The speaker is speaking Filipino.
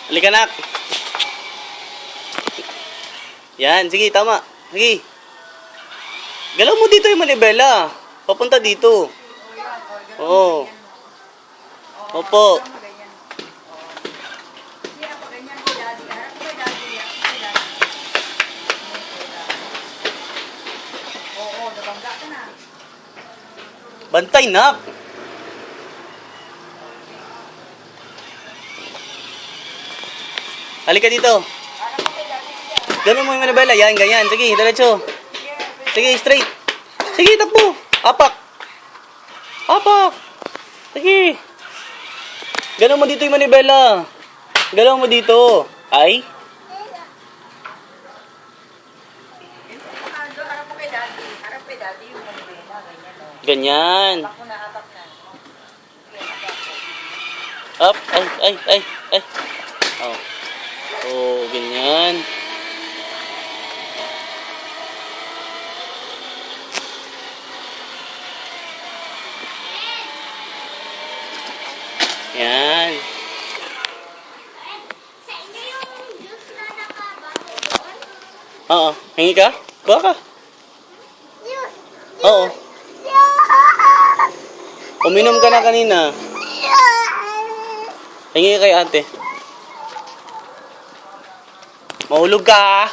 Halika, nak. Yan, sige, tama. Sige. Galaw mo dito yung manibela. Papunta dito. Oo. Opo. Bantay, nak. Halika dito. Ganun mo yung manibela. Yan, ganyan. Sige, diretso. Sige, straight. Sige, takbo. Apak. Apak. Sige. Ganun mo dito yung manibela. Ganun mo dito. Ay. Ganyan. Up. Ay. Oh. Oh, ganyan. Yan. Oo. Hingi ka? Kuha ka. Oo. Uminom ka na kanina. Hingi ka kay ate. Mahulog ka.